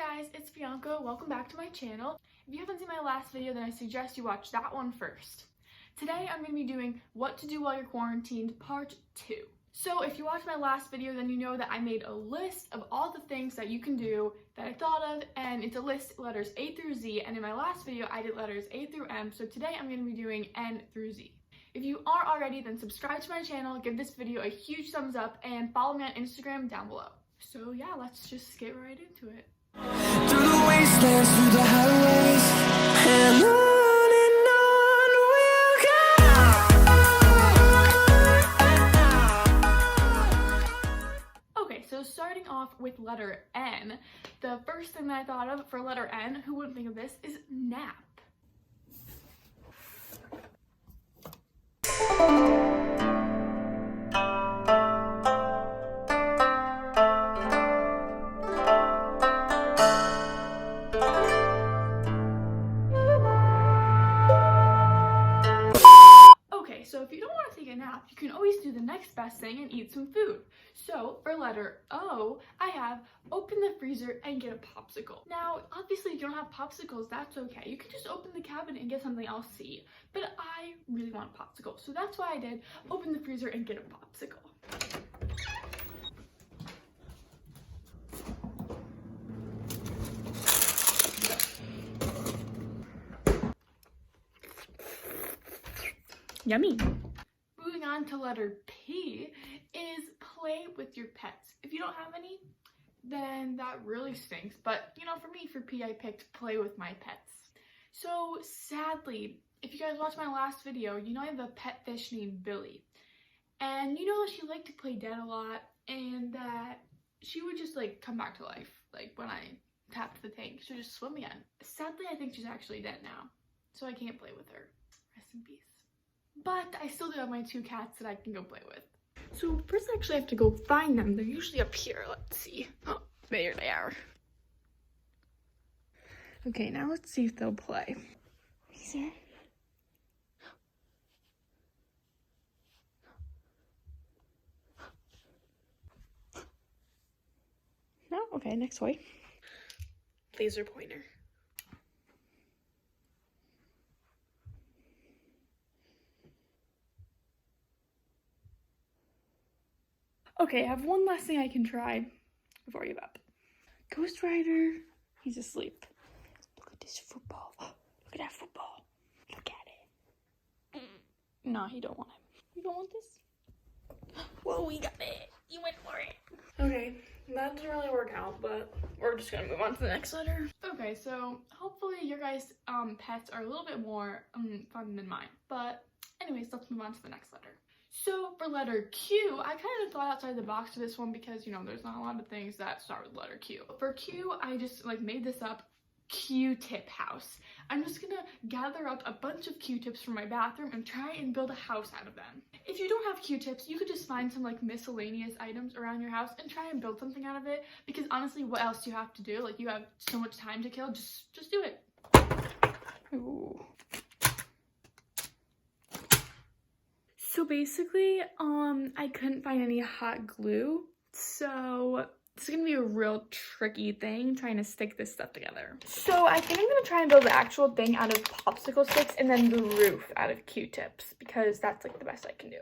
guys, it's Bianca. Welcome back to my channel. If you haven't seen my last video, then I suggest you watch that one first. Today I'm going to be doing what to do while you're quarantined part 2. So if you watched my last video, then you know that I made a list of all the things that you can do that I thought of, and it's a list letters A through Z, and in my last video I did letters A through M, so today I'm going to be doing N through Z. If you aren't already, then subscribe to my channel, give this video a huge thumbs up, and follow me on Instagram down below. So yeah, let's just get right into it. Through the wastelands, through the highways, and on we'll go. Okay, so starting off with letter N, the first thing that I thought of for letter N, who wouldn't think of this, is nap. So if you don't want to take a nap, you can always do the next best thing and eat some food. So for letter O, I have open the freezer and get a popsicle. Now, obviously if you don't have popsicles, that's okay. You can just open the cabinet and get something else to eat. But I really want a popsicle, so that's why I did open the freezer and get a popsicle. Yummy. Moving on to letter P is play with your pets. If you don't have any, then that really stinks. But, you know, for me, for P, I picked play with my pets. So sadly, if you guys watched my last video, you know I have a pet fish named Billy. And you know that she liked to play dead a lot and that she would just like come back to life. Like when I tapped the tank, she would just swim again. Sadly, I think she's actually dead now, so I can't play with her. Rest in peace. But I still do have my 2 cats that I can go play with. So first I actually have to go find them. They're usually up here. Let's see. Oh, there they are. Okay, now let's see if they'll play. Here. No? Okay, next way. Laser pointer. Okay, I have one last thing I can try before I give up. Ghost Rider, he's asleep. Look at this football. Look at that football. Look at it. No, he don't want it. You don't want this? Whoa, we got it. You went for it. Okay, that didn't really work out, but we're just gonna move on to the next letter. Okay, so hopefully your guys' pets are a little bit more fun than mine. But anyways, let's move on to the next letter. So for letter Q, I kind of thought outside the box for this one because, you know, there's not a lot of things that start with letter Q. For Q, I just like made this up, Q-tip house. I'm just gonna gather up a bunch of Q-tips from my bathroom and try and build a house out of them. If you don't have Q-tips, you could just find some like miscellaneous items around your house and try and build something out of it, because honestly, what else do you have to do? Like, you have so much time to kill, just do it. Ooh. So basically, I couldn't find any hot glue, so it's gonna be a real tricky thing trying to stick this stuff together. So I think I'm gonna try and build the actual thing out of popsicle sticks and then the roof out of Q-tips, because that's like the best I can do.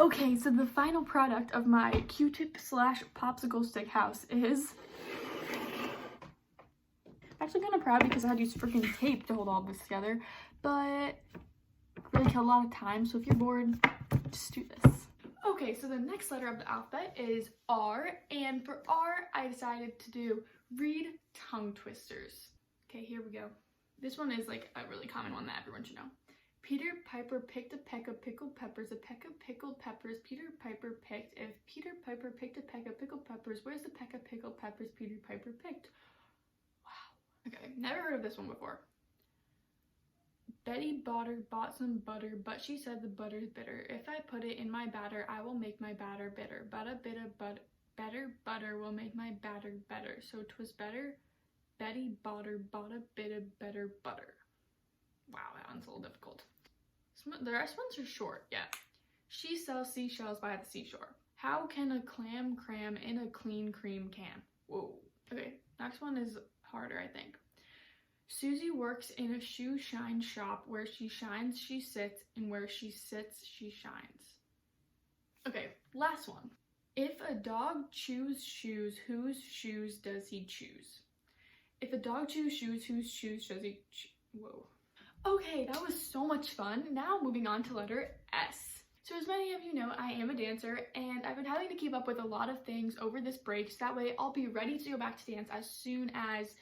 Okay, so the final product of my Q-tip slash popsicle stick house is... I'm actually kind of proud because I had to use freaking tape to hold all this together, but really killed a lot of time, so if you're bored, just do this. Okay, so the next letter of the alphabet is R, and for R, I decided to do read tongue twisters. Okay, here we go. This one is like a really common one that everyone should know. Peter Piper picked a peck of pickled peppers, a peck of pickled peppers Peter Piper picked. If Peter Piper picked a peck of pickled peppers, where's the peck of pickled peppers Peter Piper picked? Wow. Okay, never heard of this one before. Betty Botter bought some butter, but she said the butter's bitter. If I put it in my batter, I will make my batter bitter. But a bit of better butter will make my batter better. So 'twas better Betty Botter bought a bit of better butter. Wow, that one's a little difficult. The rest ones are short, yeah. She sells seashells by the seashore. How can a clam cram in a clean cream can? Whoa. Okay, next one is harder, I think. Susie works in a shoe shine shop. Where she shines, she sits, and where she sits, she shines. Okay, last one. If a dog chews shoes, whose shoes does he choose? If a dog chews shoes, whose shoes does he Whoa. Okay, that was so much fun. Now moving on to letter S. So as many of you know, I am a dancer, and I've been having to keep up with a lot of things over this break, so that way I'll be ready to go back to dance as soon as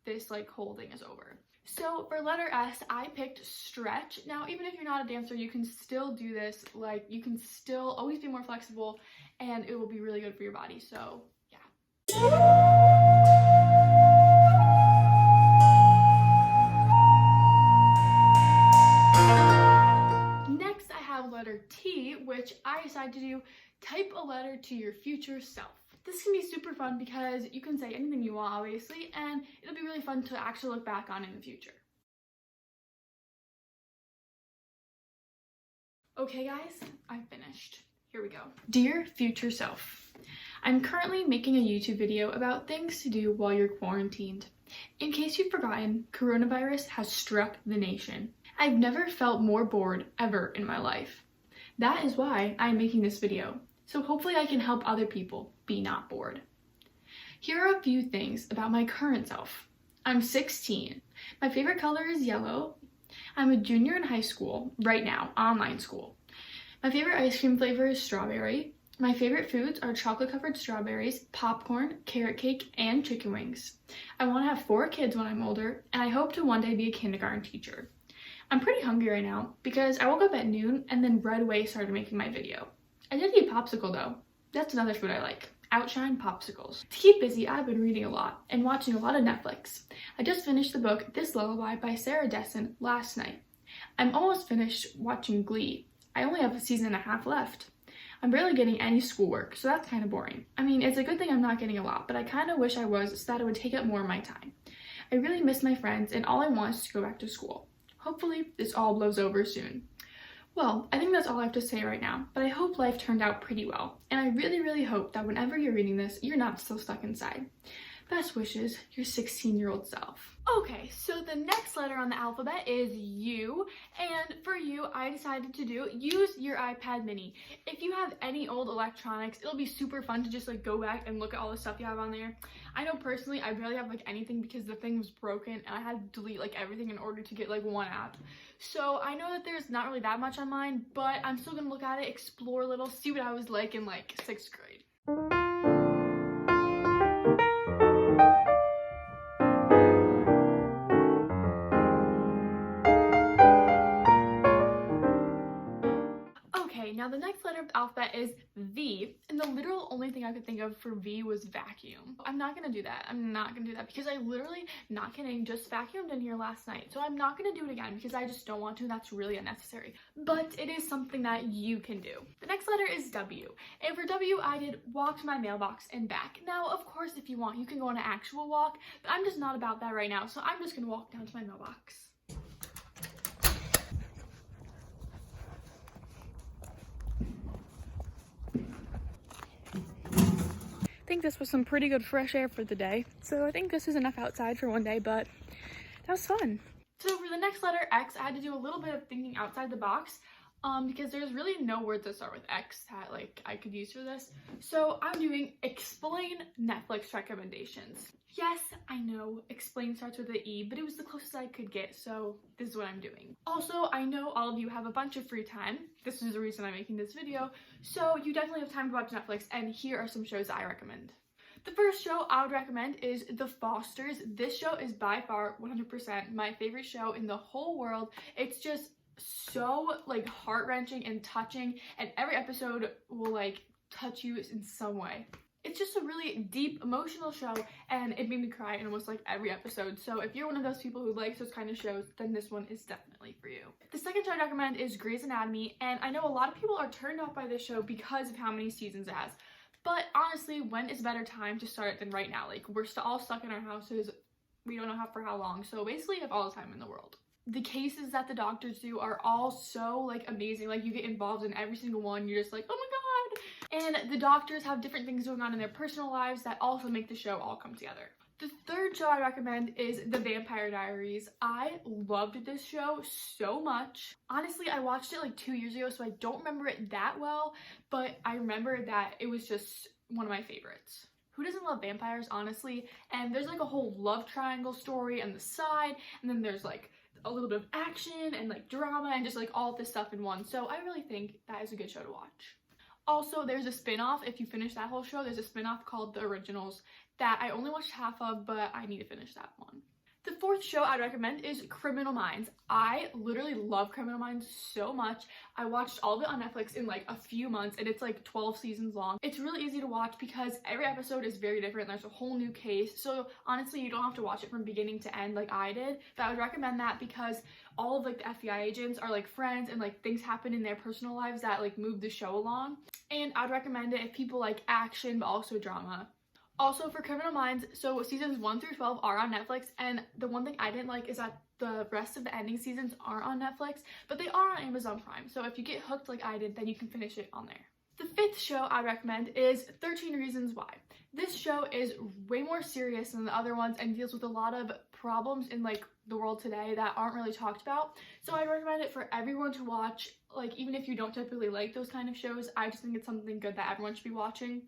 this whole thing is over. So for letter S, I picked stretch. Now, even if you're not a dancer, you can still do this. You can still always be more flexible, and it will be really good for your body. So yeah. Next, I have letter T, which I decided to do type a letter to your future self. This can be super fun because you can say anything you want, obviously, and it'll be really fun to actually look back on in the future. Okay guys, I've finished. Here we go. Dear future self, I'm currently making a YouTube video about things to do while you're quarantined. In case you've forgotten, coronavirus has struck the nation. I've never felt more bored ever in my life. That is why I'm making this video. So hopefully I can help other people be not bored. Here are a few things about my current self. I'm 16. My favorite color is yellow. I'm a junior in high school, right now, online school. My favorite ice cream flavor is strawberry. My favorite foods are chocolate-covered strawberries, popcorn, carrot cake, and chicken wings. I want to have 4 kids when I'm older, and I hope to one day be a kindergarten teacher. I'm pretty hungry right now because I woke up at noon and then right away started making my video. I did eat popsicle though. That's another food I like. Outshine popsicles. To keep busy, I've been reading a lot and watching a lot of Netflix. I just finished the book This Lullaby by Sarah Dessen last night. I'm almost finished watching Glee. I only have a season and a half left. I'm barely getting any schoolwork, so that's kind of boring. I mean, it's a good thing I'm not getting a lot, but I kind of wish I was so that it would take up more of my time. I really miss my friends and all I want is to go back to school. Hopefully, this all blows over soon. Well, I think that's all I have to say right now, but I hope life turned out pretty well, and I really, really hope that whenever you're reading this, you're not still stuck inside. Best wishes, your 16-year-old self. Okay, so the next letter on the alphabet is U, and for you, I decided to use your iPad mini. If you have any old electronics, it'll be super fun to just go back and look at all the stuff you have on there. I know personally, I barely have anything because the thing was broken and I had to delete everything in order to get one app. So I know that there's not really that much on mine, but I'm still gonna look at it, explore a little, see what I was like in 6th grade. Okay, now the next letter of the alphabet is V, and the literal only thing I could think of for V was vacuum. I'm not gonna do that. I'm not gonna do that because I literally, not kidding, just vacuumed in here last night. So I'm not gonna do it again because I just don't want to, and that's really unnecessary. But it is something that you can do. The next letter is W, and for W, I did walk to my mailbox and back. Now, of course, if you want, you can go on an actual walk, but I'm just not about that right now, so I'm just gonna walk down to my mailbox. I think this was some pretty good fresh air for the day. So I think this is enough outside for one day, but that was fun. So for the next letter, X, I had to do a little bit of thinking outside the box because there's really no words that start with X that I could use for this. So I'm doing explain Netflix recommendations. Yes, I know explain starts with an E, but it was the closest I could get, so this is what I'm doing. Also, I know all of you have a bunch of free time. This is the reason I'm making this video. So you definitely have time to watch Netflix, and here are some shows I recommend. The first show I would recommend is The Fosters. This show is by far 100% my favorite show in the whole world. It's just so heart-wrenching and touching, and every episode will touch you in some way. It's just a really deep, emotional show, and it made me cry in almost like every episode. So if you're one of those people who likes those kind of shows, then this one is definitely for you. The second show I'd recommend is Grey's Anatomy, and I know a lot of people are turned off by this show because of how many seasons it has. But honestly, when is a better time to start it than right now? Like, we're all stuck in our houses. We don't know for how long. So basically, you have all the time in the world. The cases that the doctors do are all so like amazing. Like, you get involved in every single one. You're just like, oh my god. And the doctors have different things going on in their personal lives that also make the show all come together. The third show I recommend is The Vampire Diaries. I loved this show so much. Honestly, I watched it like 2 years ago, so I don't remember it that well, but I remember that it was just one of my favorites. Who doesn't love vampires, honestly? And there's like a whole love triangle story on the side, and then there's like a little bit of action and like drama and just like all of this stuff in one. So I really think that is a good show to watch. Also, there's a spin-off. If you finish that whole show, there's a spin-off called The Originals that I only watched half of, but I need to finish that one. The fourth show I'd recommend is Criminal Minds. I literally love Criminal Minds so much. I watched all of it on Netflix in like a few months, and it's like 12 seasons long. It's really easy to watch because every episode is very different. There's a whole new case. So honestly, you don't have to watch it from beginning to end like I did, but I would recommend that because all of like the FBI agents are like friends, and like things happen in their personal lives that like move the show along. And I'd recommend it if people like action but also drama. Also, for Criminal Minds, so seasons 1 through 12 are on Netflix, and the one thing I didn't like is that the rest of the ending seasons aren't on Netflix, but they are on Amazon Prime. So if you get hooked like I did, then you can finish it on there. The fifth show I recommend is 13 Reasons Why. This show is way more serious than the other ones and deals with a lot of problems in like the world today that aren't really talked about. So I recommend it for everyone to watch. Like, even if you don't typically like those kind of shows, I just think it's something good that everyone should be watching.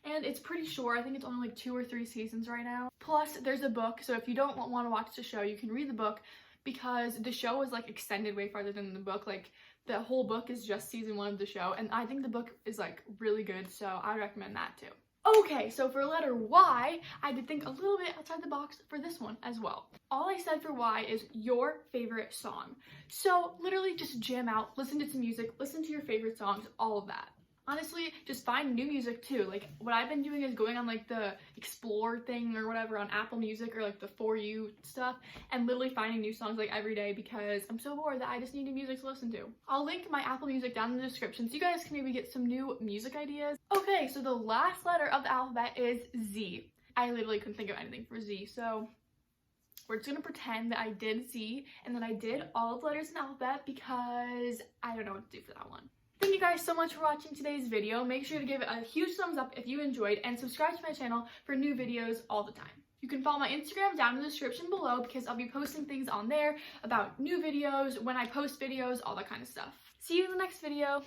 And it's pretty short. I think it's only like 2 or 3 seasons right now. Plus, there's a book, so if you don't want to watch the show, you can read the book because the show is like extended way farther than the book. Like, the whole book is just season 1 of the show, and I think the book is like really good, so I recommend that too. Okay, so for letter Y, I had to think a little bit outside the box for this one as well. All I said for Y is your favorite song. So literally just jam out, listen to some music, listen to your favorite songs, all of that. Honestly, just find new music too. Like, what I've been doing is going on like the explore thing or whatever on Apple Music or like the For You stuff and literally finding new songs like every day because I'm so bored that I just need new music to listen to. I'll link my Apple Music down in the description so you guys can maybe get some new music ideas. Okay, so the last letter of the alphabet is Z. I literally couldn't think of anything for Z, so we're just gonna pretend that I did Z and that I did all of the letters in the alphabet because I don't know what to do for that one. Thank you guys so much for watching today's video. Make sure to give it a huge thumbs up if you enjoyed and subscribe to my channel for new videos all the time. You can follow my Instagram down in the description below because I'll be posting things on there about new videos, when I post videos, all that kind of stuff. See you in the next video.